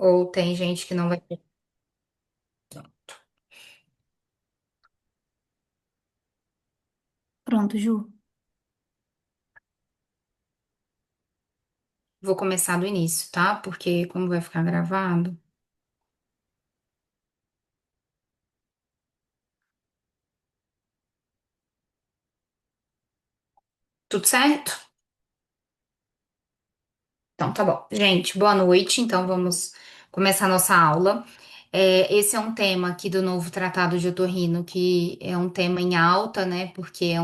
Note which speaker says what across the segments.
Speaker 1: Ou tem gente que não vai ter.
Speaker 2: Pronto, Ju.
Speaker 1: Vou começar do início, tá? Porque como vai ficar gravado. Tudo certo? Então tá bom. Gente, boa noite. Então vamos começar a nossa aula. Esse é um tema aqui do novo Tratado de Otorrino, que é um tema em alta, né? Porque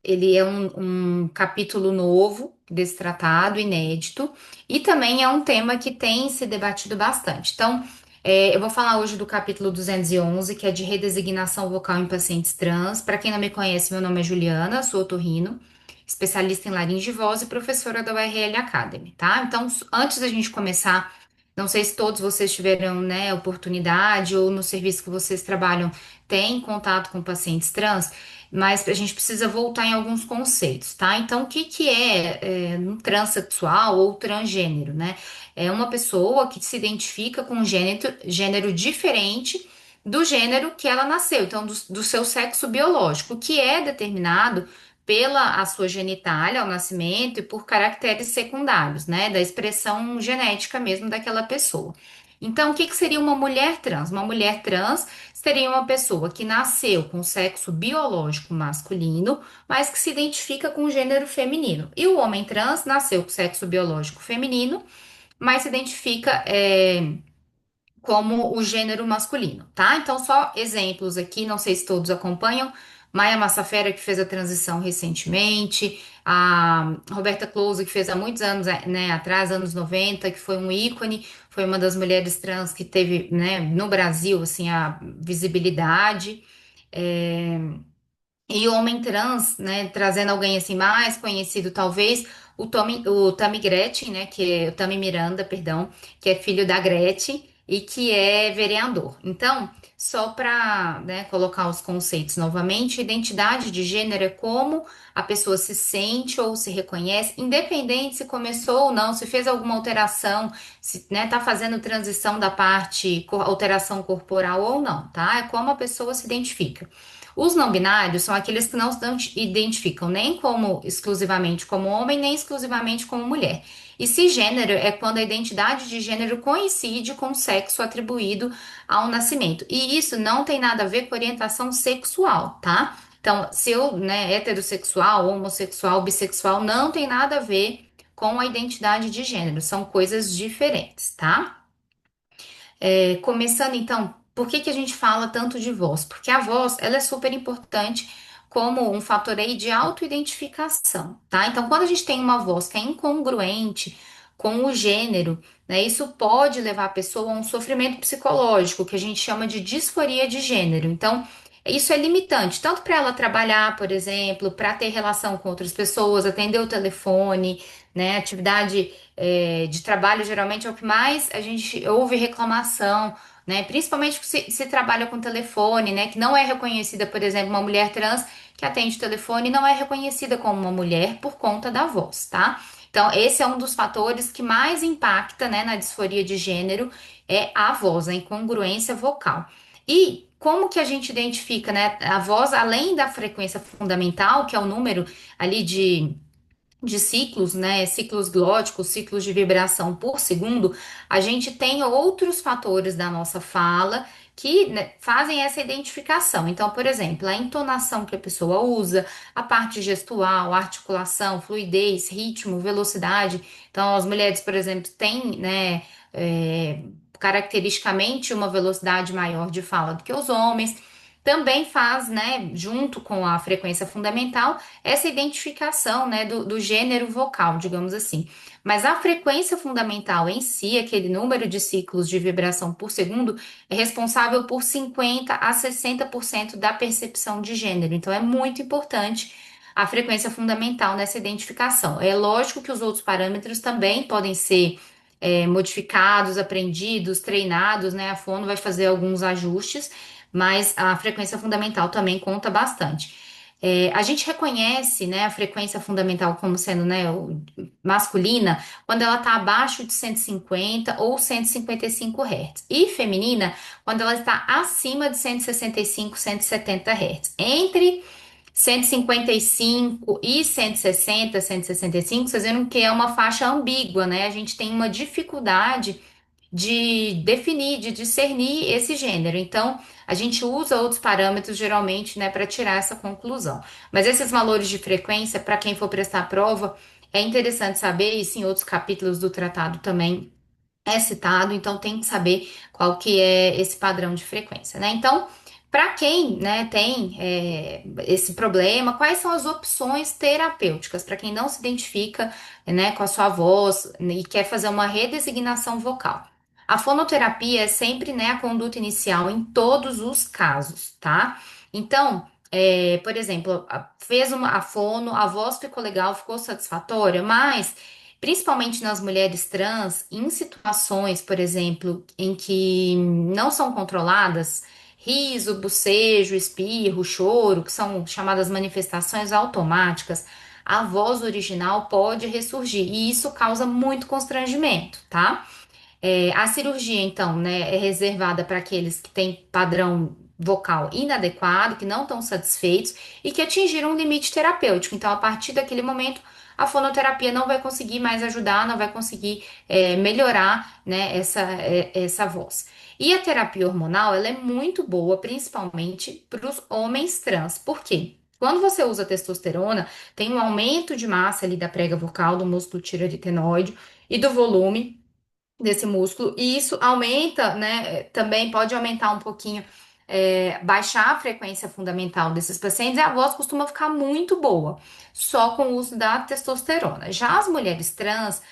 Speaker 1: ele é um capítulo novo desse tratado, inédito, e também é um tema que tem se debatido bastante. Então, eu vou falar hoje do capítulo 211, que é de redesignação vocal em pacientes trans. Para quem não me conhece, meu nome é Juliana, sou otorrino, especialista em laringe e voz e professora da URL Academy, tá? Então, antes da gente começar, não sei se todos vocês tiveram, né, oportunidade ou no serviço que vocês trabalham têm contato com pacientes trans, mas a gente precisa voltar em alguns conceitos, tá? Então, o que que é um transexual ou transgênero, né? É uma pessoa que se identifica com um gênero diferente do gênero que ela nasceu, então do seu sexo biológico, que é determinado pela a sua genitália ao nascimento e por caracteres secundários, né? Da expressão genética mesmo daquela pessoa. Então, o que que seria uma mulher trans? Uma mulher trans seria uma pessoa que nasceu com sexo biológico masculino, mas que se identifica com o gênero feminino. E o homem trans nasceu com sexo biológico feminino, mas se identifica como o gênero masculino, tá? Então, só exemplos aqui, não sei se todos acompanham. Maia Massafera, que fez a transição recentemente, a Roberta Close, que fez há muitos anos, né, atrás, anos 90, que foi um ícone, foi uma das mulheres trans que teve, né, no Brasil, assim, a visibilidade. É, e o homem trans, né, trazendo alguém assim mais conhecido, talvez, o Tami Gretchen, né, que é o Tami Miranda, perdão, que é filho da Gretchen e que é vereador. Então, só para, né, colocar os conceitos novamente, identidade de gênero é como a pessoa se sente ou se reconhece, independente se começou ou não, se fez alguma alteração, se, né, tá fazendo transição da parte, alteração corporal ou não, tá? É como a pessoa se identifica. Os não binários são aqueles que não se identificam nem como exclusivamente como homem, nem exclusivamente como mulher. E cisgênero é quando a identidade de gênero coincide com o sexo atribuído ao nascimento. E isso não tem nada a ver com orientação sexual, tá? Então, se eu, né, heterossexual, homossexual, bissexual, não tem nada a ver com a identidade de gênero, são coisas diferentes, tá? Começando então, por que que a gente fala tanto de voz? Porque a voz, ela é super importante como um fator aí de autoidentificação, tá? Então, quando a gente tem uma voz que é incongruente com o gênero, né, isso pode levar a pessoa a um sofrimento psicológico, que a gente chama de disforia de gênero. Então, isso é limitante, tanto para ela trabalhar, por exemplo, para ter relação com outras pessoas, atender o telefone, né? Atividade de trabalho geralmente é o que mais a gente ouve reclamação, né? Principalmente se trabalha com telefone, né? Que não é reconhecida, por exemplo, uma mulher trans que atende o telefone não é reconhecida como uma mulher por conta da voz, tá? Então, esse é um dos fatores que mais impacta, né, na disforia de gênero, é a voz, a incongruência vocal. E como que a gente identifica, né, a voz, além da frequência fundamental, que é o número ali de ciclos, né, ciclos glóticos, ciclos de vibração por segundo, a gente tem outros fatores da nossa fala que, né, fazem essa identificação. Então, por exemplo, a entonação que a pessoa usa, a parte gestual, articulação, fluidez, ritmo, velocidade. Então, as mulheres, por exemplo, têm, né, caracteristicamente uma velocidade maior de fala do que os homens. Também faz, né, junto com a frequência fundamental, essa identificação, né, do gênero vocal, digamos assim. Mas a frequência fundamental em si, aquele número de ciclos de vibração por segundo, é responsável por 50 a 60% da percepção de gênero. Então, é muito importante a frequência fundamental nessa identificação. É lógico que os outros parâmetros também podem ser modificados, aprendidos, treinados, né? A fono vai fazer alguns ajustes, mas a frequência fundamental também conta bastante. A gente reconhece, né, a frequência fundamental como sendo, né, masculina quando ela está abaixo de 150 ou 155 Hz. E feminina quando ela está acima de 165, 170 Hz. Entre 155 e 160, 165, vocês viram que é uma faixa ambígua, né? A gente tem uma dificuldade de definir, de discernir esse gênero. Então, a gente usa outros parâmetros geralmente, né, para tirar essa conclusão. Mas esses valores de frequência, para quem for prestar a prova, é interessante saber, e isso em outros capítulos do tratado também é citado, então tem que saber qual que é esse padrão de frequência, né? Então, para quem, né, tem esse problema, quais são as opções terapêuticas para quem não se identifica, né, com a sua voz e quer fazer uma redesignação vocal? A fonoterapia é sempre, né, a conduta inicial em todos os casos, tá? Então, por exemplo, fez a fono, a voz ficou legal, ficou satisfatória, mas principalmente nas mulheres trans, em situações, por exemplo, em que não são controladas, riso, bocejo, espirro, choro, que são chamadas manifestações automáticas, a voz original pode ressurgir e isso causa muito constrangimento, tá? A cirurgia, então, né, é reservada para aqueles que têm padrão vocal inadequado, que não estão satisfeitos e que atingiram um limite terapêutico. Então, a partir daquele momento, a fonoterapia não vai conseguir mais ajudar, não vai conseguir melhorar, né, essa voz. E a terapia hormonal, ela é muito boa, principalmente para os homens trans. Por quê? Quando você usa testosterona, tem um aumento de massa ali da prega vocal, do músculo tireoidinoide e do volume desse músculo, e isso aumenta, né? Também pode aumentar um pouquinho, baixar a frequência fundamental desses pacientes, e a voz costuma ficar muito boa, só com o uso da testosterona. Já as mulheres trans,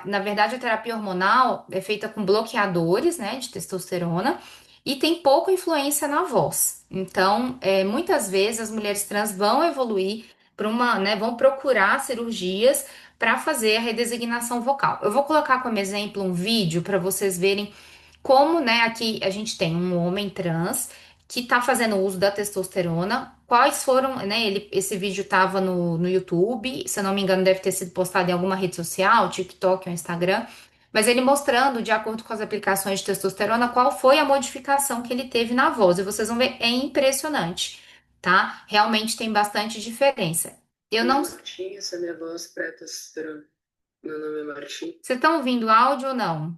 Speaker 1: na verdade, a terapia hormonal é feita com bloqueadores, né, de testosterona, e tem pouca influência na voz. Então, muitas vezes as mulheres trans vão evoluir para uma, né, vão procurar cirurgias para fazer a redesignação vocal. Eu vou colocar como exemplo um vídeo para vocês verem como, né, aqui a gente tem um homem trans que está fazendo uso da testosterona. Quais foram, né? Esse vídeo estava no YouTube, se eu não me engano, deve ter sido postado em alguma rede social, TikTok ou Instagram. Mas ele mostrando, de acordo com as aplicações de testosterona, qual foi a modificação que ele teve na voz. E vocês vão ver, é impressionante, tá? Realmente tem bastante diferença. Eu não.
Speaker 2: Martim, essa é minha voz pré-testosterona. Meu nome é Martim.
Speaker 1: Vocês estão ouvindo áudio ou não?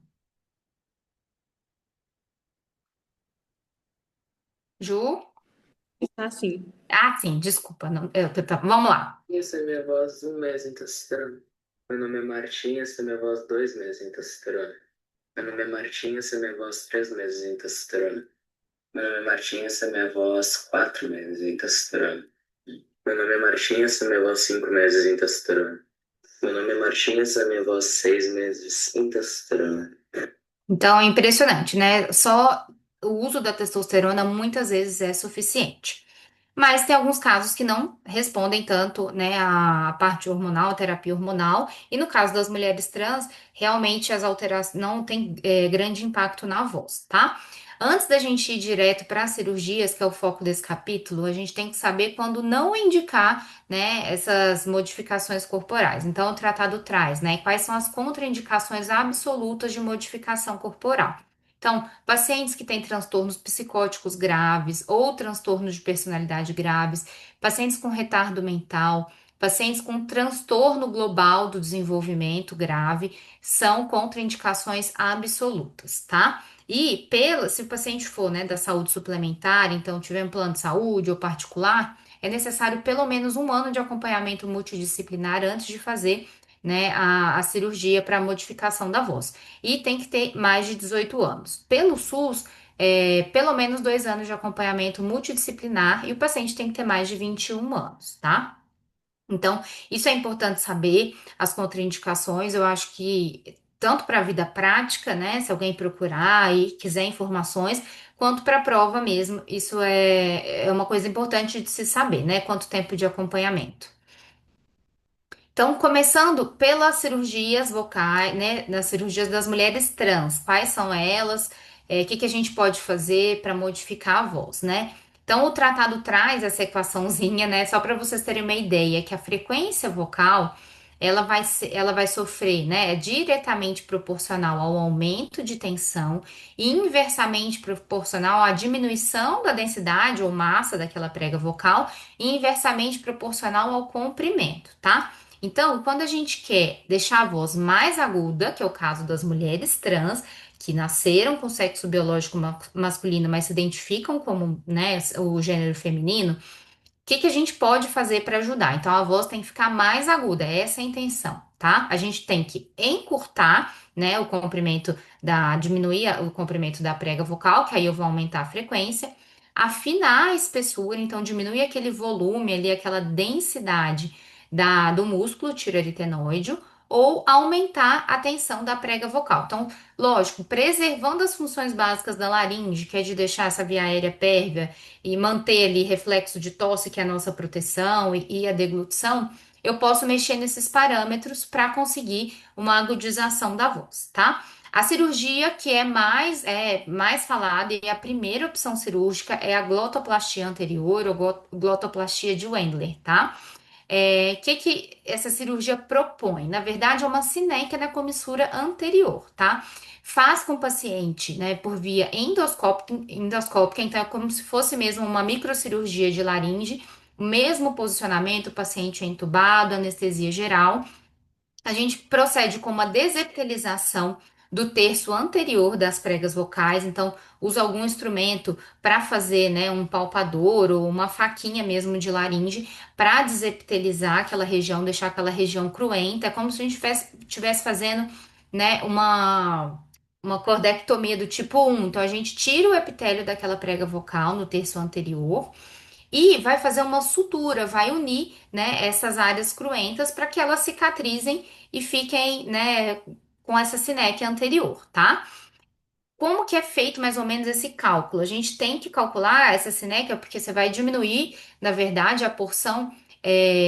Speaker 1: Ju?
Speaker 2: Ah, sim.
Speaker 1: Ah, sim, desculpa. Vamos lá.
Speaker 2: Essa é minha voz 1 mês em testosterona. Meu nome é Martim, essa é minha voz 2 meses em testosterona. Meu nome é Martim, essa é minha voz 3 meses em testosterona. Meu nome é Martim, essa é minha voz 4 meses em testosterona. Meu nome é Martim, essa é minha voz 5 meses em testosterona. Meu nome é Martim, essa é minha voz 6 meses em testosterona.
Speaker 1: Então, é impressionante, né? Só o uso da testosterona muitas vezes é suficiente. Mas tem alguns casos que não respondem tanto, né, à parte hormonal, à terapia hormonal. E no caso das mulheres trans, realmente as alterações não têm grande impacto na voz, tá? Antes da gente ir direto para as cirurgias, que é o foco desse capítulo, a gente tem que saber quando não indicar, né, essas modificações corporais. Então, o tratado traz, né, quais são as contraindicações absolutas de modificação corporal. Então, pacientes que têm transtornos psicóticos graves ou transtornos de personalidade graves, pacientes com retardo mental, pacientes com transtorno global do desenvolvimento grave, são contraindicações absolutas, tá? E se o paciente for, né, da saúde suplementar, então tiver um plano de saúde ou particular, é necessário pelo menos um ano de acompanhamento multidisciplinar antes de fazer, né, a cirurgia para modificação da voz. E tem que ter mais de 18 anos. Pelo SUS, pelo menos 2 anos de acompanhamento multidisciplinar e o paciente tem que ter mais de 21 anos, tá? Então, isso é importante saber, as contraindicações, eu acho que tanto para a vida prática, né, se alguém procurar e quiser informações, quanto para a prova mesmo, isso é uma coisa importante de se saber, né, quanto tempo de acompanhamento. Então, começando pelas cirurgias vocais, né, nas cirurgias das mulheres trans, quais são elas, o que que a gente pode fazer para modificar a voz, né? Então, o tratado traz essa equaçãozinha, né? Só para vocês terem uma ideia, que a frequência vocal ela vai sofrer, né? É diretamente proporcional ao aumento de tensão e inversamente proporcional à diminuição da densidade ou massa daquela prega vocal e inversamente proporcional ao comprimento, tá? Então, quando a gente quer deixar a voz mais aguda, que é o caso das mulheres trans, que nasceram com sexo biológico masculino, mas se identificam como, né, o gênero feminino, que a gente pode fazer para ajudar? Então, a voz tem que ficar mais aguda, essa é a intenção, tá? A gente tem que encurtar, né, o comprimento diminuir o comprimento da prega vocal, que aí eu vou aumentar a frequência, afinar a espessura, então diminuir aquele volume ali, aquela densidade do músculo tireoaritenoide, ou aumentar a tensão da prega vocal. Então, lógico, preservando as funções básicas da laringe, que é de deixar essa via aérea pérvia e manter ali reflexo de tosse, que é a nossa proteção, e a deglutição, eu posso mexer nesses parâmetros para conseguir uma agudização da voz, tá? A cirurgia que é mais falada e a primeira opção cirúrgica é a glotoplastia anterior ou glotoplastia de Wendler, tá? Que essa cirurgia propõe? Na verdade, é uma sinéquia na comissura anterior, tá? Faz com o paciente, né, por via endoscópica, então é como se fosse mesmo uma microcirurgia de laringe, o mesmo posicionamento, o paciente é entubado, anestesia geral. A gente procede com uma desepitelização do terço anterior das pregas vocais, então usa algum instrumento para fazer, né, um palpador ou uma faquinha mesmo de laringe para desepitelizar aquela região, deixar aquela região cruenta, é como se a gente estivesse fazendo, né, uma cordectomia do tipo 1. Então a gente tira o epitélio daquela prega vocal no terço anterior e vai fazer uma sutura, vai unir, né, essas áreas cruentas para que elas cicatrizem e fiquem, né, com essa sinéquia anterior, tá? Como que é feito mais ou menos esse cálculo? A gente tem que calcular essa cinéquia porque você vai diminuir, na verdade, a porção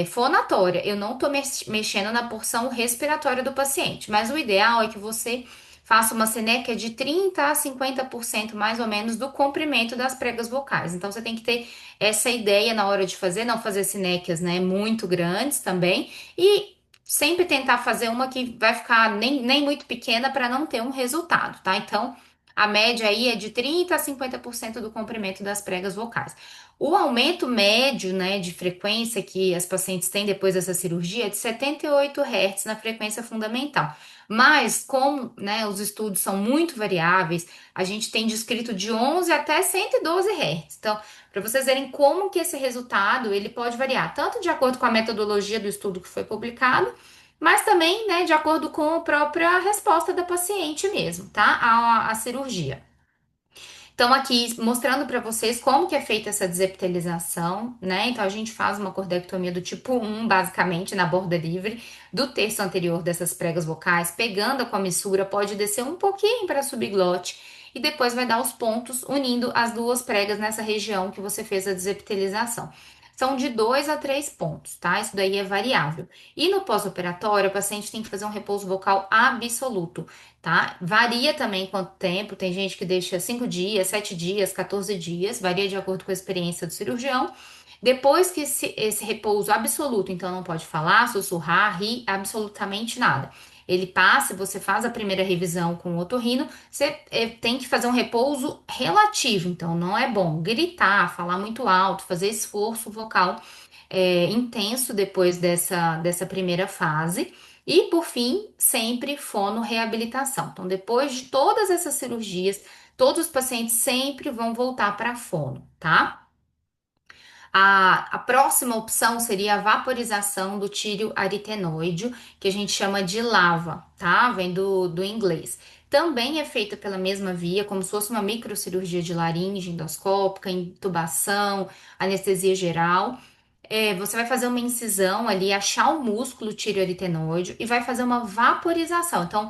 Speaker 1: fonatória. Eu não estou mexendo na porção respiratória do paciente, mas o ideal é que você faça uma cinéquia de 30 a 50% mais ou menos do comprimento das pregas vocais. Então você tem que ter essa ideia na hora de fazer, não fazer cinéquias, né, muito grandes também e sempre tentar fazer uma que vai ficar nem muito pequena para não ter um resultado, tá? Então a média aí é de 30 a 50% do comprimento das pregas vocais. O aumento médio, né, de frequência que as pacientes têm depois dessa cirurgia é de 78 Hz na frequência fundamental. Mas, como, né, os estudos são muito variáveis, a gente tem descrito de 11 até 112 Hz. Então, para vocês verem como que esse resultado ele pode variar, tanto de acordo com a metodologia do estudo que foi publicado, mas também, né, de acordo com a própria resposta da paciente mesmo, tá? A cirurgia. Então, aqui mostrando para vocês como que é feita essa desepitelização, né? Então, a gente faz uma cordectomia do tipo 1, basicamente, na borda livre do terço anterior dessas pregas vocais, pegando a comissura, pode descer um pouquinho para a subglote e depois vai dar os pontos unindo as duas pregas nessa região que você fez a desepitelização. São de 2 a 3 pontos, tá? Isso daí é variável. E no pós-operatório, o paciente tem que fazer um repouso vocal absoluto, tá? Varia também quanto tempo, tem gente que deixa 5 dias, 7 dias, 14 dias, varia de acordo com a experiência do cirurgião. Depois que esse repouso absoluto, então não pode falar, sussurrar, rir, absolutamente nada. Ele passa, você faz a primeira revisão com o otorrino, você tem que fazer um repouso relativo, então não é bom gritar, falar muito alto, fazer esforço vocal intenso depois dessa primeira fase. E por fim, sempre fonoreabilitação. Então, depois de todas essas cirurgias, todos os pacientes sempre vão voltar para fono, tá? A próxima opção seria a vaporização do tírio aritenoide, que a gente chama de lava, tá? Vem do inglês. Também é feita pela mesma via, como se fosse uma microcirurgia de laringe endoscópica, intubação, anestesia geral. Você vai fazer uma incisão ali, achar o músculo tireoaritenoide e vai fazer uma vaporização. Então,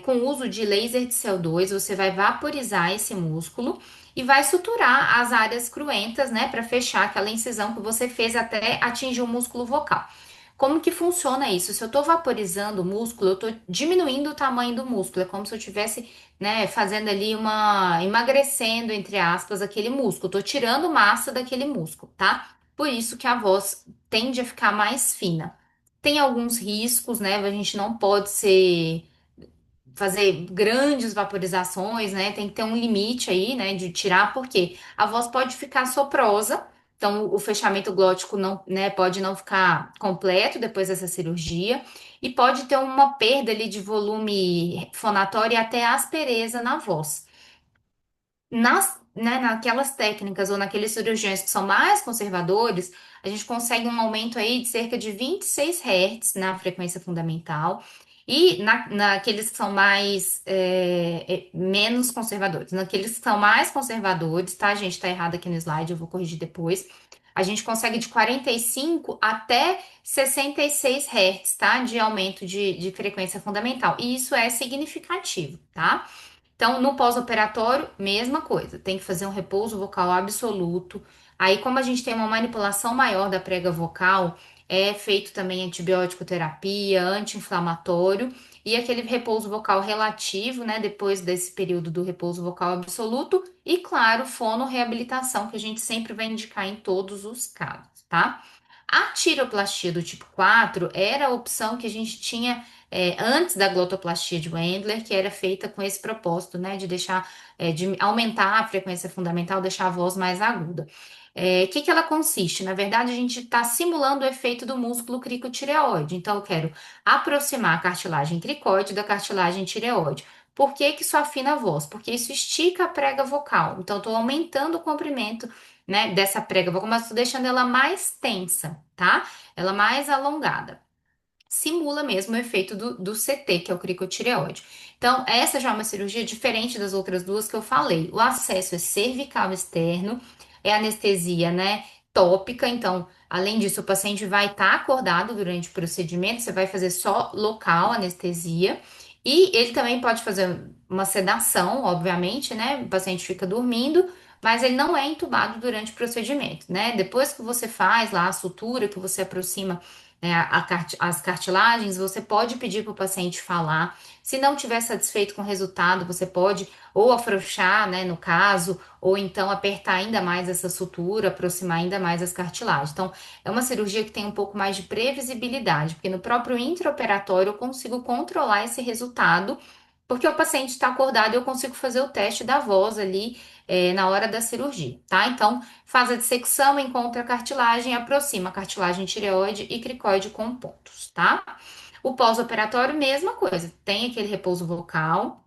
Speaker 1: com o uso de laser de CO2, você vai vaporizar esse músculo e vai suturar as áreas cruentas, né, para fechar aquela incisão que você fez até atingir o músculo vocal. Como que funciona isso? Se eu estou vaporizando o músculo, eu estou diminuindo o tamanho do músculo. É como se eu tivesse, né, fazendo ali emagrecendo, entre aspas, aquele músculo. Estou tirando massa daquele músculo, tá? Por isso que a voz tende a ficar mais fina. Tem alguns riscos, né? A gente não pode fazer grandes vaporizações, né? Tem que ter um limite aí, né, de tirar, porque a voz pode ficar soprosa, então o fechamento glótico não, né, pode não ficar completo depois dessa cirurgia e pode ter uma perda ali de volume fonatório e até aspereza na voz. Naquelas técnicas ou naqueles cirurgiões que são mais conservadores, a gente consegue um aumento aí de cerca de 26 Hz na frequência fundamental. E naqueles que são menos conservadores, naqueles que são mais conservadores, tá? A gente tá errado aqui no slide, eu vou corrigir depois. A gente consegue de 45 até 66 Hz, tá? De aumento de frequência fundamental. E isso é significativo, tá? Então, no pós-operatório, mesma coisa, tem que fazer um repouso vocal absoluto. Aí, como a gente tem uma manipulação maior da prega vocal, é feito também antibiótico terapia, anti-inflamatório e aquele repouso vocal relativo, né, depois desse período do repouso vocal absoluto e, claro, fonoreabilitação, que a gente sempre vai indicar em todos os casos, tá? A tireoplastia do tipo 4 era a opção que a gente tinha antes da glotoplastia de Wendler, que era feita com esse propósito, né, de deixar, de aumentar a frequência fundamental, deixar a voz mais aguda. Que ela consiste? Na verdade, a gente está simulando o efeito do músculo cricotireoide. Então, eu quero aproximar a cartilagem cricoide da cartilagem tireoide. Por que que isso afina a voz? Porque isso estica a prega vocal. Então, eu estou aumentando o comprimento, né, dessa prega vocal, mas estou deixando ela mais tensa, tá? Ela mais alongada, simula mesmo o efeito do CT, que é o cricotireoide. Então, essa já é uma cirurgia diferente das outras duas que eu falei. O acesso é cervical externo, é anestesia, né, tópica. Então, além disso, o paciente vai estar acordado durante o procedimento, você vai fazer só local anestesia. E ele também pode fazer uma sedação, obviamente, né? O paciente fica dormindo, mas ele não é entubado durante o procedimento, né? Depois que você faz lá a sutura, que você aproxima, né, as cartilagens, você pode pedir para o paciente falar. Se não tiver satisfeito com o resultado, você pode ou afrouxar, né, no caso, ou então apertar ainda mais essa sutura, aproximar ainda mais as cartilagens. Então, é uma cirurgia que tem um pouco mais de previsibilidade, porque no próprio intraoperatório eu consigo controlar esse resultado, porque o paciente está acordado e eu consigo fazer o teste da voz ali na hora da cirurgia, tá? Então, faz a dissecção, encontra a cartilagem, aproxima a cartilagem tireoide e cricoide com pontos, tá? O pós-operatório, mesma coisa, tem aquele repouso vocal,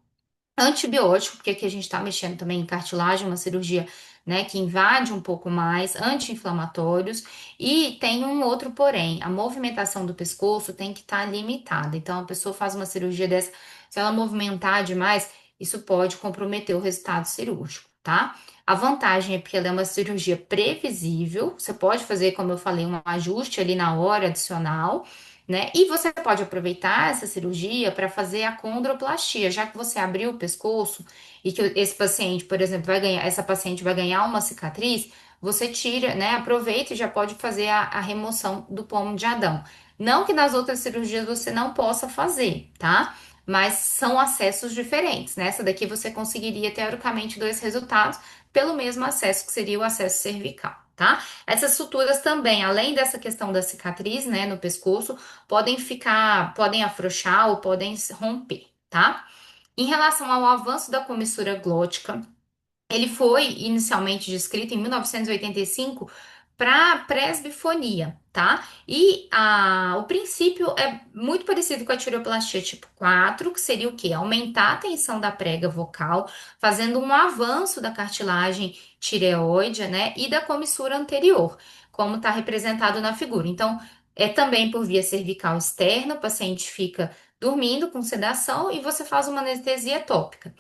Speaker 1: antibiótico, porque aqui a gente está mexendo também em cartilagem, uma cirurgia, né, que invade um pouco mais, anti-inflamatórios, e tem um outro porém, a movimentação do pescoço tem que estar limitada. Então, a pessoa faz uma cirurgia dessa, se ela movimentar demais, isso pode comprometer o resultado cirúrgico, tá? A vantagem é porque ela é uma cirurgia previsível, você pode fazer, como eu falei, um ajuste ali na hora adicional, né? E você pode aproveitar essa cirurgia para fazer a condroplastia, já que você abriu o pescoço e que esse paciente, por exemplo, essa paciente vai ganhar uma cicatriz, você tira, né? Aproveita e já pode fazer a remoção do pomo de Adão. Não que nas outras cirurgias você não possa fazer, tá? Mas são acessos diferentes. Nessa daqui você conseguiria, teoricamente, dois resultados pelo mesmo acesso, que seria o acesso cervical, tá? Essas suturas também, além dessa questão da cicatriz, né, no pescoço, podem afrouxar ou podem se romper, tá? Em relação ao avanço da comissura glótica, ele foi inicialmente descrito em 1985 para presbifonia, tá? E o princípio é muito parecido com a tireoplastia tipo 4, que seria o quê? Aumentar a tensão da prega vocal, fazendo um avanço da cartilagem tireoide, né? E da comissura anterior, como está representado na figura. Então, é também por via cervical externa, o paciente fica dormindo com sedação e você faz uma anestesia tópica.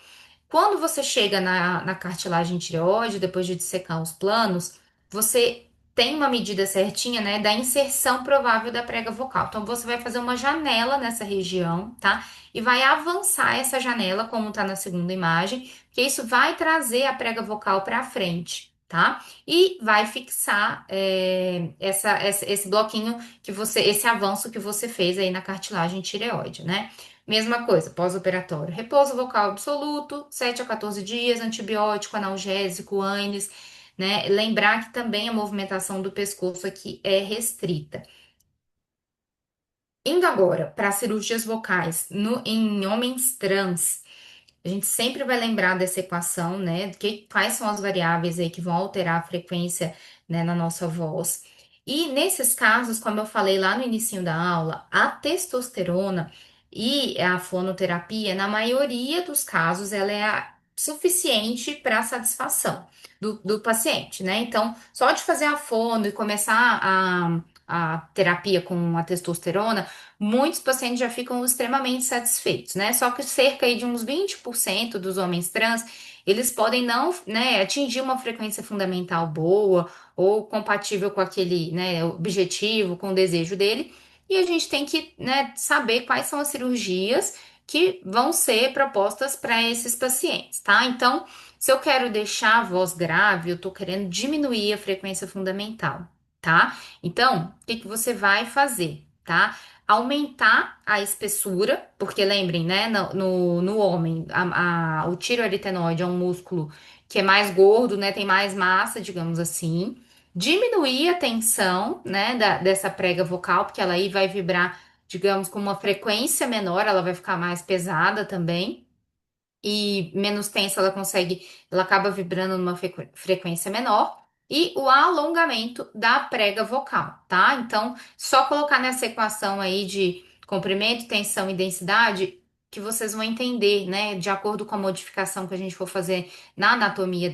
Speaker 1: Quando você chega na cartilagem tireoide, depois de dissecar os planos, você tem uma medida certinha, né, da inserção provável da prega vocal. Então, você vai fazer uma janela nessa região, tá? E vai avançar essa janela, como tá na segunda imagem, que isso vai trazer a prega vocal para frente. tá? E vai fixar esse bloquinho esse avanço que você fez aí na cartilagem tireoide, né? Mesma coisa, pós-operatório, repouso vocal absoluto, 7 a 14 dias, antibiótico, analgésico, ANES, né? Lembrar que também a movimentação do pescoço aqui é restrita. Indo agora para cirurgias vocais em homens trans. A gente sempre vai lembrar dessa equação, né? Quais são as variáveis aí que vão alterar a frequência, né, na nossa voz. E nesses casos, como eu falei lá no início da aula, a testosterona e a fonoterapia, na maioria dos casos, ela é suficiente para a satisfação do paciente, né? Então, só de fazer a fono e começar a terapia com a testosterona, muitos pacientes já ficam extremamente satisfeitos, né? Só que cerca aí de uns 20% dos homens trans, eles podem não, né, atingir uma frequência fundamental boa ou compatível com aquele, né, objetivo, com o desejo dele. E a gente tem que, né, saber quais são as cirurgias que vão ser propostas para esses pacientes, tá? Então, se eu quero deixar a voz grave, eu tô querendo diminuir a frequência fundamental, tá? Então, o que que você vai fazer, tá? Aumentar a espessura, porque lembrem, né, no homem, o tiroaritenoide é um músculo que é mais gordo, né, tem mais massa, digamos assim. Diminuir a tensão, né, dessa prega vocal, porque ela aí vai vibrar, digamos, com uma frequência menor, ela vai ficar mais pesada também e menos tensa ela acaba vibrando numa frequência menor. E o alongamento da prega vocal, tá? Então, só colocar nessa equação aí de comprimento, tensão e densidade que vocês vão entender, né? De acordo com a modificação que a gente for fazer na anatomia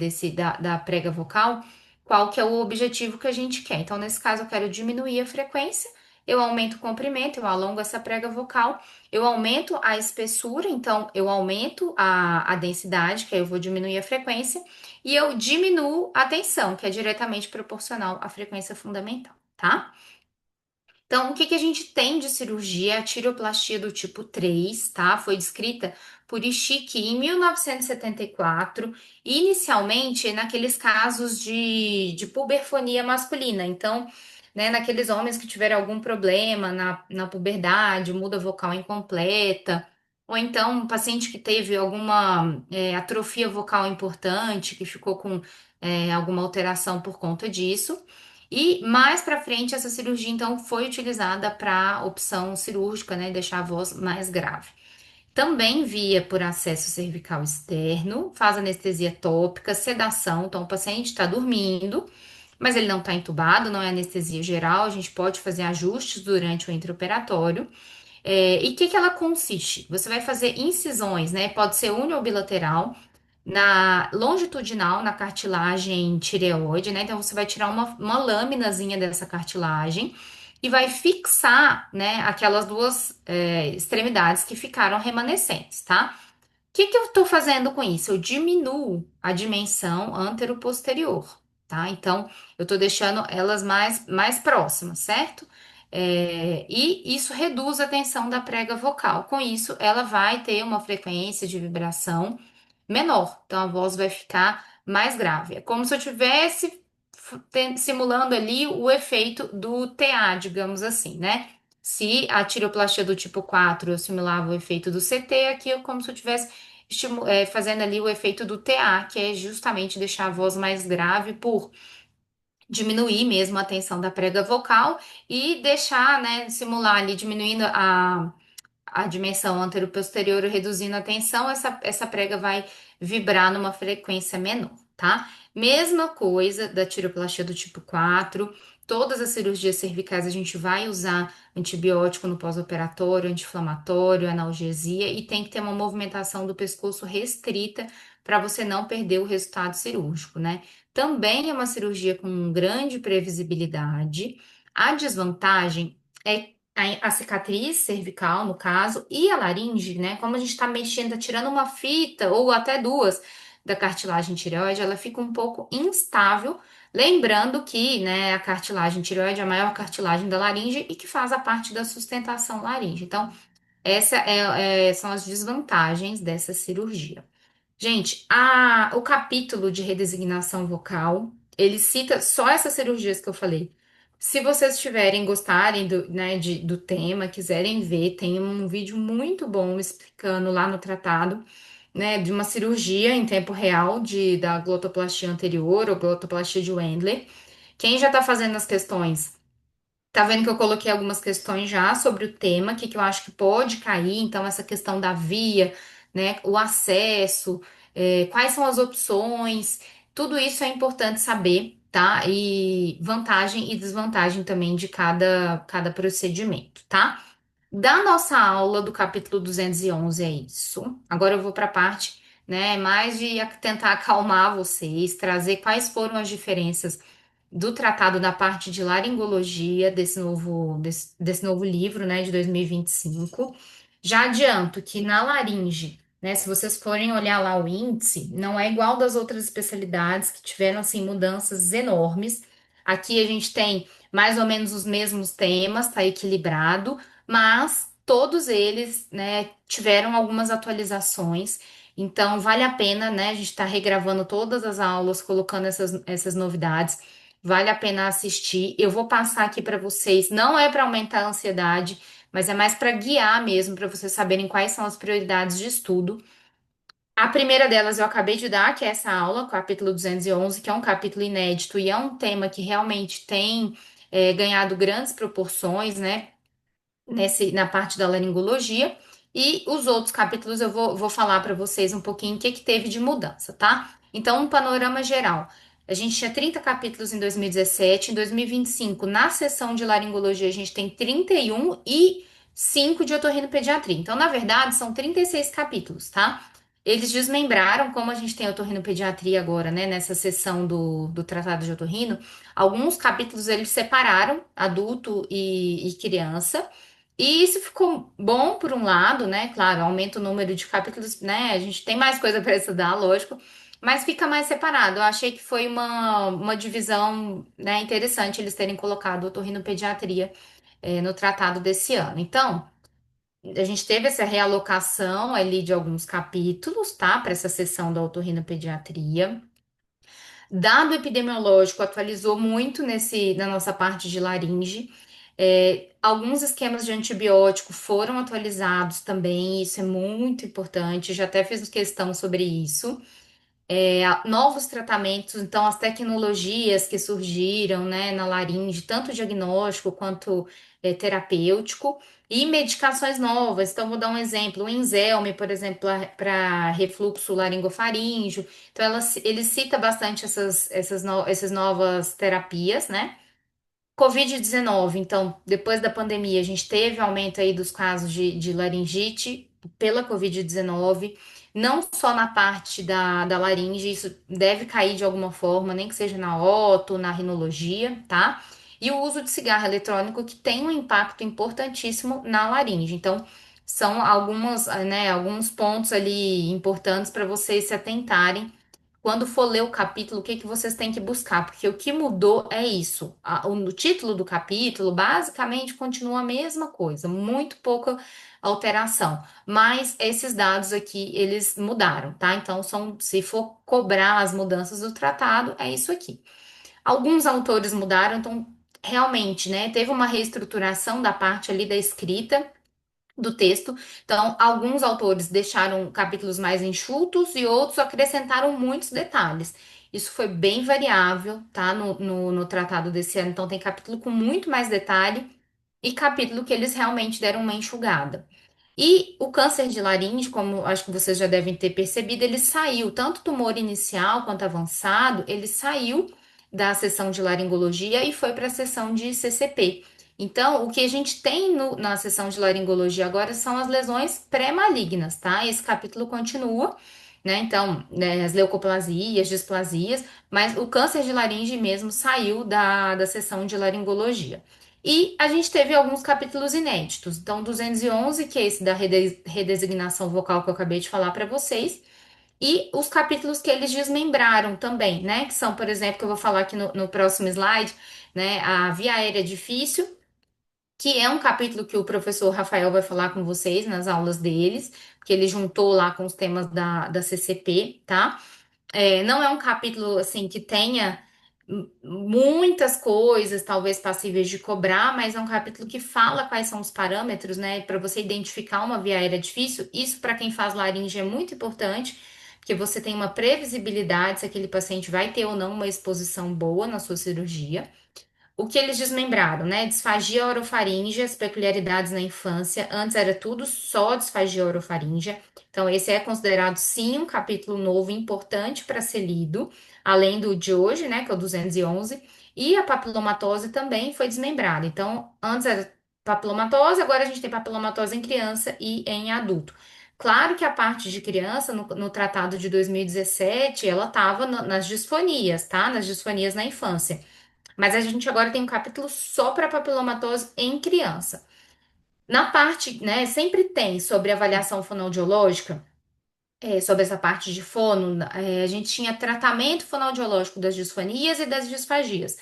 Speaker 1: da prega vocal, qual que é o objetivo que a gente quer. Então, nesse caso, eu quero diminuir a frequência, eu aumento o comprimento, eu alongo essa prega vocal. Eu aumento a espessura, então eu aumento a densidade, que aí eu vou diminuir a frequência, e eu diminuo a tensão, que é diretamente proporcional à frequência fundamental, tá? Então, o que que a gente tem de cirurgia? A tireoplastia do tipo 3, tá? Foi descrita por Ishiki em 1974, inicialmente naqueles casos de puberfonia masculina. Então, né, naqueles homens que tiveram algum problema na puberdade, muda vocal incompleta, ou então um paciente que teve alguma atrofia vocal importante, que ficou com alguma alteração por conta disso. E mais para frente, essa cirurgia então foi utilizada para opção cirúrgica, né, deixar a voz mais grave. Também via por acesso cervical externo, faz anestesia tópica, sedação, então o paciente está dormindo, mas ele não está entubado, não é anestesia geral, a gente pode fazer ajustes durante o intraoperatório. E o que que ela consiste? Você vai fazer incisões, né? Pode ser uni ou bilateral, na longitudinal, na cartilagem tireoide, né? Então você vai tirar uma lâminazinha dessa cartilagem e vai fixar, né, aquelas duas extremidades que ficaram remanescentes, tá? Que eu estou fazendo com isso? Eu diminuo a dimensão antero-posterior, tá? Então, eu estou deixando elas mais próximas, certo? E isso reduz a tensão da prega vocal. Com isso, ela vai ter uma frequência de vibração menor. Então, a voz vai ficar mais grave. É como se eu tivesse simulando ali o efeito do TA, digamos assim, né? Se a tireoplastia do tipo 4 eu simulava o efeito do CT, aqui é como se eu tivesse fazendo ali o efeito do TA, que é justamente deixar a voz mais grave por diminuir mesmo a tensão da prega vocal e deixar, né, simular ali, diminuindo a dimensão antero-posterior reduzindo a tensão, essa prega vai vibrar numa frequência menor, tá? Mesma coisa da tireoplastia do tipo 4. Todas as cirurgias cervicais a gente vai usar antibiótico no pós-operatório, anti-inflamatório, analgesia e tem que ter uma movimentação do pescoço restrita para você não perder o resultado cirúrgico, né? Também é uma cirurgia com grande previsibilidade. A desvantagem é a cicatriz cervical, no caso, e a laringe, né? Como a gente tá mexendo, tá tirando uma fita ou até duas da cartilagem tireoide, ela fica um pouco instável. Lembrando que, né, a cartilagem tireoide é a maior cartilagem da laringe e que faz a parte da sustentação laringe. Então, são as desvantagens dessa cirurgia. Gente, o capítulo de redesignação vocal. ele cita só essas cirurgias que eu falei. Se vocês tiverem gostarem do, né, do tema, quiserem ver, tem um vídeo muito bom explicando lá no tratado, né, de uma cirurgia em tempo real da glotoplastia anterior ou glotoplastia de Wendler. Quem já está fazendo as questões, tá vendo que eu coloquei algumas questões já sobre o tema, que eu acho que pode cair, então essa questão da via, né, o acesso, quais são as opções, tudo isso é importante saber, tá? E vantagem e desvantagem também de cada procedimento, tá? Da nossa aula do capítulo 211 é isso. Agora eu vou para a parte, né, mais de tentar acalmar vocês, trazer quais foram as diferenças do tratado da parte de laringologia desse novo livro, né, de 2025. Já adianto que na laringe, né, se vocês forem olhar lá o índice, não é igual das outras especialidades que tiveram assim mudanças enormes. Aqui a gente tem mais ou menos os mesmos temas, tá equilibrado, mas todos eles, né, tiveram algumas atualizações. Então, vale a pena, né? A gente está regravando todas as aulas, colocando essas novidades. Vale a pena assistir. Eu vou passar aqui para vocês. Não é para aumentar a ansiedade, mas é mais para guiar mesmo, para vocês saberem quais são as prioridades de estudo. A primeira delas eu acabei de dar, que é essa aula, capítulo 211, que é um capítulo inédito e é um tema que realmente tem ganhado grandes proporções, né? Na parte da laringologia. E os outros capítulos eu vou falar para vocês um pouquinho o que que teve de mudança, tá? Então, um panorama geral. A gente tinha 30 capítulos em 2017, em 2025, na seção de laringologia, a gente tem 31 e 5 de otorrinopediatria. Então, na verdade, são 36 capítulos, tá? Eles desmembraram, como a gente tem otorrinopediatria agora, né, nessa seção do Tratado de Otorrino, alguns capítulos eles separaram adulto e criança. E isso ficou bom por um lado, né? Claro, aumenta o número de capítulos, né? A gente tem mais coisa para estudar, lógico, mas fica mais separado. Eu achei que foi uma divisão, né, interessante eles terem colocado otorrinopediatria, no tratado desse ano. Então, a gente teve essa realocação ali de alguns capítulos, tá? Para essa seção da otorrinopediatria. Dado epidemiológico atualizou muito na nossa parte de laringe. Alguns esquemas de antibiótico foram atualizados também, isso é muito importante. Já até fiz questão sobre isso. Novos tratamentos, então as tecnologias que surgiram, né, na laringe, tanto diagnóstico quanto terapêutico, e medicações novas. Então, vou dar um exemplo: o Enzelme, por exemplo, para refluxo laringofaríngeo. Então, ele cita bastante essas novas terapias, né? Covid-19, então, depois da pandemia, a gente teve aumento aí dos casos de laringite pela Covid-19, não só na parte da laringe, isso deve cair de alguma forma, nem que seja na oto, na rinologia, tá? E o uso de cigarro eletrônico, que tem um impacto importantíssimo na laringe. Então, são alguns pontos ali importantes para vocês se atentarem quando for ler o capítulo, o que que vocês têm que buscar? Porque o que mudou é isso. O título do capítulo basicamente continua a mesma coisa, muito pouca alteração. Mas esses dados aqui, eles mudaram, tá? Então, se for cobrar as mudanças do tratado, é isso aqui. Alguns autores mudaram, então, realmente, né? Teve uma reestruturação da parte ali da escrita do texto. Então, alguns autores deixaram capítulos mais enxutos e outros acrescentaram muitos detalhes. Isso foi bem variável, tá? No tratado desse ano. Então, tem capítulo com muito mais detalhe e capítulo que eles realmente deram uma enxugada. E o câncer de laringe, como acho que vocês já devem ter percebido, ele saiu, tanto tumor inicial quanto avançado, ele saiu da seção de laringologia e foi para a seção de CCP. Então, o que a gente tem na seção de laringologia agora são as lesões pré-malignas, tá? Esse capítulo continua, né? Então, né, as leucoplasias, displasias, mas o câncer de laringe mesmo saiu da seção de laringologia. E a gente teve alguns capítulos inéditos. Então, 211, que é esse da redesignação vocal que eu acabei de falar para vocês, e os capítulos que eles desmembraram também, né? Que são, por exemplo, que eu vou falar aqui no próximo slide, né? A via aérea difícil, que é um capítulo que o professor Rafael vai falar com vocês nas aulas deles, porque ele juntou lá com os temas da CCP, tá? Não é um capítulo assim que tenha muitas coisas, talvez passíveis de cobrar, mas é um capítulo que fala quais são os parâmetros, né, para você identificar uma via aérea difícil. Isso para quem faz laringe é muito importante, porque você tem uma previsibilidade se aquele paciente vai ter ou não uma exposição boa na sua cirurgia. O que eles desmembraram, né? Disfagia orofaríngea, as peculiaridades na infância. Antes era tudo só disfagia orofaríngea. Então, esse é considerado, sim, um capítulo novo importante para ser lido, além do de hoje, né? Que é o 211. E a papilomatose também foi desmembrada. Então, antes era papilomatose, agora a gente tem papilomatose em criança e em adulto. Claro que a parte de criança, no tratado de 2017, ela estava nas disfonias, tá? Nas disfonias na infância. Mas a gente agora tem um capítulo só para papilomatose em criança. Na parte, né, sempre tem sobre avaliação fonoaudiológica, sobre essa parte de fono, a gente tinha tratamento fonoaudiológico das disfonias e das disfagias.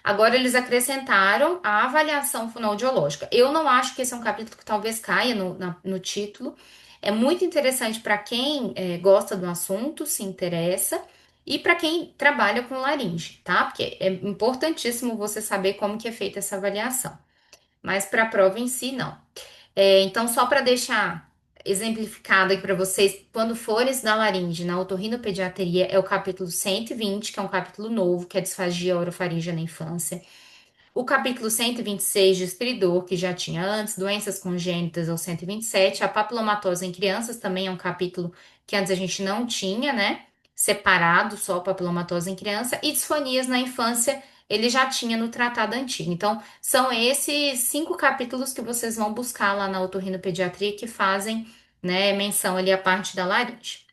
Speaker 1: Agora eles acrescentaram a avaliação fonoaudiológica. Eu não acho que esse é um capítulo que talvez caia no título. É muito interessante para quem gosta do assunto, se interessa, e para quem trabalha com laringe, tá? Porque é importantíssimo você saber como que é feita essa avaliação. Mas para a prova em si, não. Então, só para deixar exemplificado aí para vocês, quando for estudar laringe na otorrinopediatria, é o capítulo 120, que é um capítulo novo, que é disfagia orofaríngea na infância. O capítulo 126 de estridor, que já tinha antes, doenças congênitas, é o 127. A papilomatose em crianças também é um capítulo que antes a gente não tinha, né? Separado, só papilomatose em criança. E disfonias na infância, ele já tinha no tratado antigo. Então, são esses 5 capítulos que vocês vão buscar lá na otorrinopediatria que fazem, né, menção ali à parte da laringe.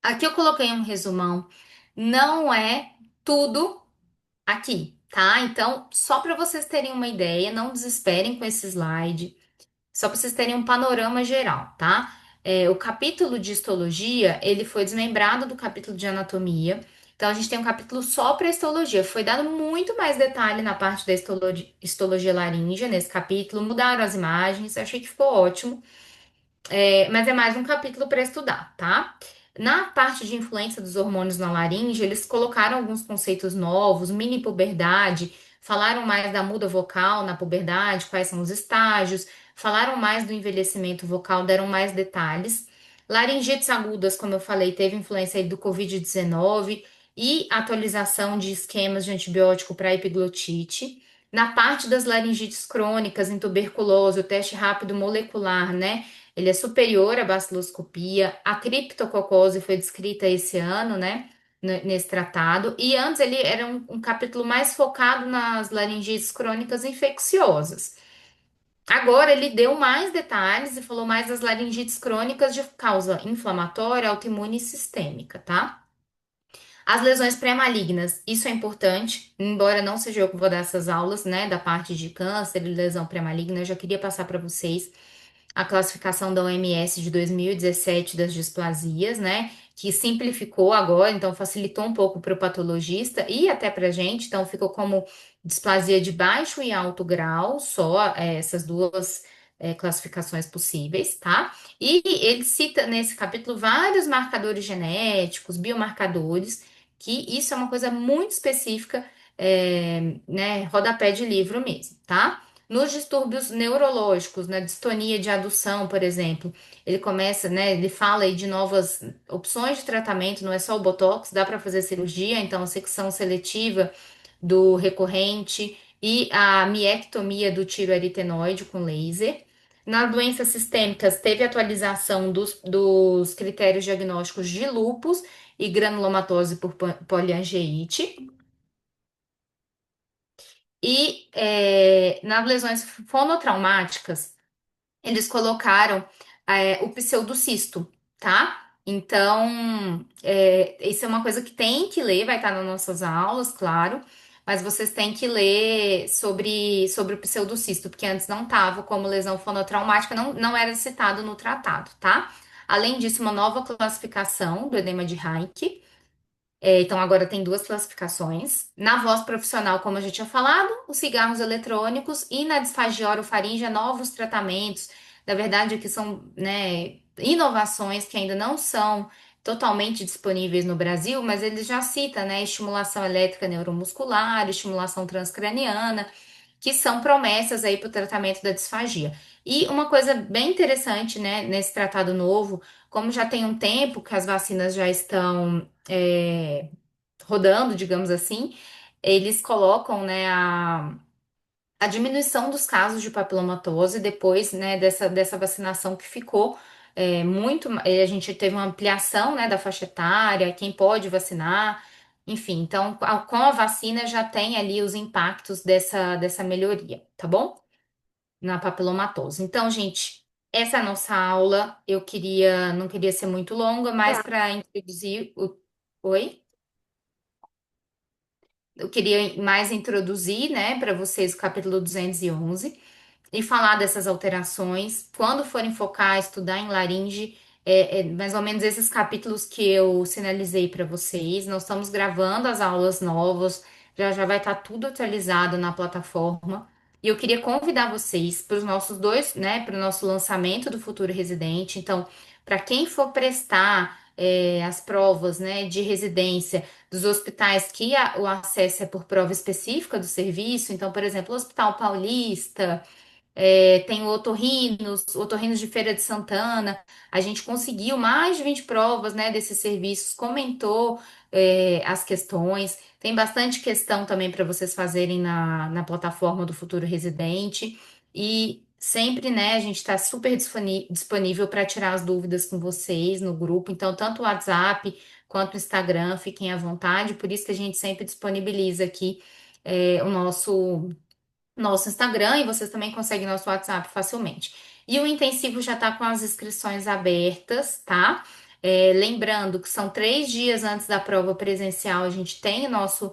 Speaker 1: Aqui eu coloquei um resumão. Não é tudo aqui, tá? Então, só para vocês terem uma ideia, não desesperem com esse slide, só para vocês terem um panorama geral, tá? O capítulo de histologia, ele foi desmembrado do capítulo de anatomia. Então, a gente tem um capítulo só para histologia. Foi dado muito mais detalhe na parte da histologia laríngea nesse capítulo, mudaram as imagens, achei que ficou ótimo. Mas é mais um capítulo para estudar, tá? Na parte de influência dos hormônios na laringe, eles colocaram alguns conceitos novos, mini puberdade, falaram mais da muda vocal na puberdade, quais são os estágios, falaram mais do envelhecimento vocal, deram mais detalhes. Laringites agudas, como eu falei, teve influência aí do Covid-19 e atualização de esquemas de antibiótico para epiglotite. Na parte das laringites crônicas, em tuberculose, o teste rápido molecular, né? Ele é superior à baciloscopia. A criptococose foi descrita esse ano, né? Nesse tratado. E antes ele era um capítulo mais focado nas laringites crônicas infecciosas. Agora ele deu mais detalhes e falou mais das laringites crônicas de causa inflamatória, autoimune e sistêmica, tá? As lesões pré-malignas, isso é importante, embora não seja eu que vou dar essas aulas, né, da parte de câncer e lesão pré-maligna, eu já queria passar para vocês a classificação da OMS de 2017 das displasias, né? Que simplificou agora, então facilitou um pouco para o patologista e até para a gente, então ficou como displasia de baixo e alto grau, só essas duas classificações possíveis, tá? E ele cita nesse capítulo vários marcadores genéticos, biomarcadores, que isso é uma coisa muito específica, né? Rodapé de livro mesmo, tá? Nos distúrbios neurológicos, na distonia de adução, por exemplo, ele começa, né? Ele fala aí de novas opções de tratamento, não é só o botox, dá para fazer cirurgia, então a secção seletiva do recorrente e a miectomia do tiroaritenoide com laser. Nas doenças sistêmicas, teve atualização dos critérios diagnósticos de lúpus e granulomatose por poliangeite. E nas lesões fonotraumáticas, eles colocaram o pseudocisto, tá? Então, isso é uma coisa que tem que ler, vai estar nas nossas aulas, claro, mas vocês têm que ler sobre o pseudocisto, porque antes não estava como lesão fonotraumática, não era citado no tratado, tá? Além disso, uma nova classificação do edema de Reich. Então, agora tem duas classificações. Na voz profissional, como eu já tinha falado, os cigarros eletrônicos e na disfagia orofaríngea, novos tratamentos. Na verdade, aqui são, né, inovações que ainda não são totalmente disponíveis no Brasil, mas ele já cita, né, estimulação elétrica neuromuscular, estimulação transcraniana, que são promessas aí para o tratamento da disfagia. E uma coisa bem interessante, né, nesse tratado novo, como já tem um tempo que as vacinas já estão rodando, digamos assim, eles colocam, né, a diminuição dos casos de papilomatose depois, né, dessa vacinação que ficou a gente teve uma ampliação, né, da faixa etária, quem pode vacinar, enfim, então com a vacina já tem ali os impactos dessa melhoria, tá bom? Na papilomatose. Então, gente, essa é a nossa aula. Não queria ser muito longa, mas para introduzir o. Oi? Eu queria mais introduzir, né, para vocês o capítulo 211 e falar dessas alterações. Quando forem focar, estudar em laringe, é mais ou menos esses capítulos que eu sinalizei para vocês. Nós estamos gravando as aulas novas, já vai estar tudo atualizado na plataforma. E eu queria convidar vocês para os nossos dois, né, para o nosso lançamento do Futuro Residente. Então, para quem for prestar as provas, né, de residência dos hospitais que o acesso é por prova específica do serviço, então, por exemplo, o Hospital Paulista. Tem o Otorrinos de Feira de Santana. A gente conseguiu mais de 20 provas, né, desses serviços, comentou, as questões. Tem bastante questão também para vocês fazerem na plataforma do Futuro Residente. E sempre, né, a gente está super disponível para tirar as dúvidas com vocês no grupo. Então, tanto o WhatsApp quanto o Instagram, fiquem à vontade. Por isso que a gente sempre disponibiliza aqui, o nosso Instagram e vocês também conseguem nosso WhatsApp facilmente. E o intensivo já está com as inscrições abertas, tá? Lembrando que são 3 dias antes da prova presencial, a gente tem o nosso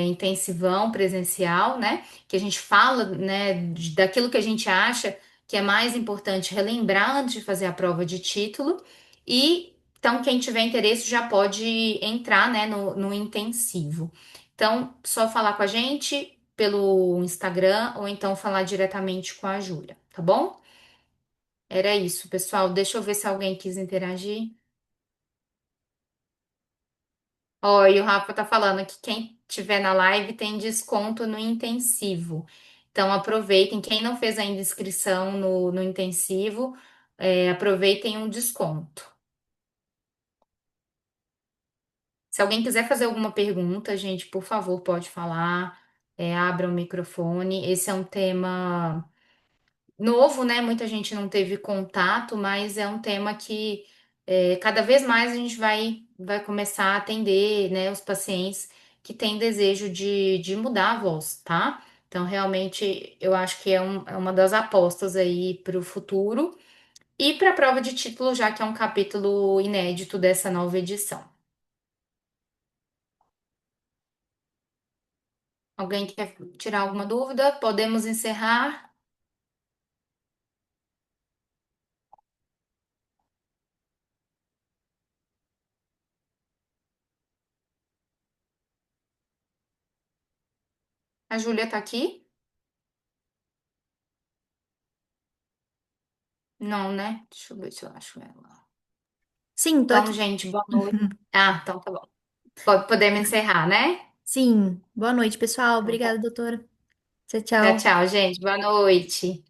Speaker 1: intensivão presencial, né? Que a gente fala, né, daquilo que a gente acha que é mais importante relembrar antes de fazer a prova de título. E então, quem tiver interesse já pode entrar, né, no intensivo. Então, só falar com a gente pelo Instagram ou então falar diretamente com a Júlia, tá bom? Era isso, pessoal. Deixa eu ver se alguém quis interagir. Ó, e o Rafa tá falando que quem tiver na live tem desconto no intensivo. Então aproveitem. Quem não fez ainda inscrição no intensivo, aproveitem um desconto. Se alguém quiser fazer alguma pergunta, gente, por favor, pode falar. Abra o microfone. Esse é um tema novo, né? Muita gente não teve contato, mas é um tema que cada vez mais a gente vai começar a atender, né, os pacientes que têm desejo de mudar a voz, tá? Então, realmente, eu acho que é uma das apostas aí para o futuro e para a prova de título, já que é um capítulo inédito dessa nova edição. Alguém quer tirar alguma dúvida? Podemos encerrar. A Júlia tá aqui? Não, né? Deixa eu ver se eu acho ela.
Speaker 3: Sim, tô
Speaker 1: Então,
Speaker 3: aqui.
Speaker 1: gente, boa noite. Ah, então tá bom. Podemos encerrar, né?
Speaker 3: Sim, boa noite, pessoal.
Speaker 1: Então tá.
Speaker 3: Obrigada, doutora. Tchau,
Speaker 1: Tchau,
Speaker 3: tchau.
Speaker 1: tchau, gente. Boa noite.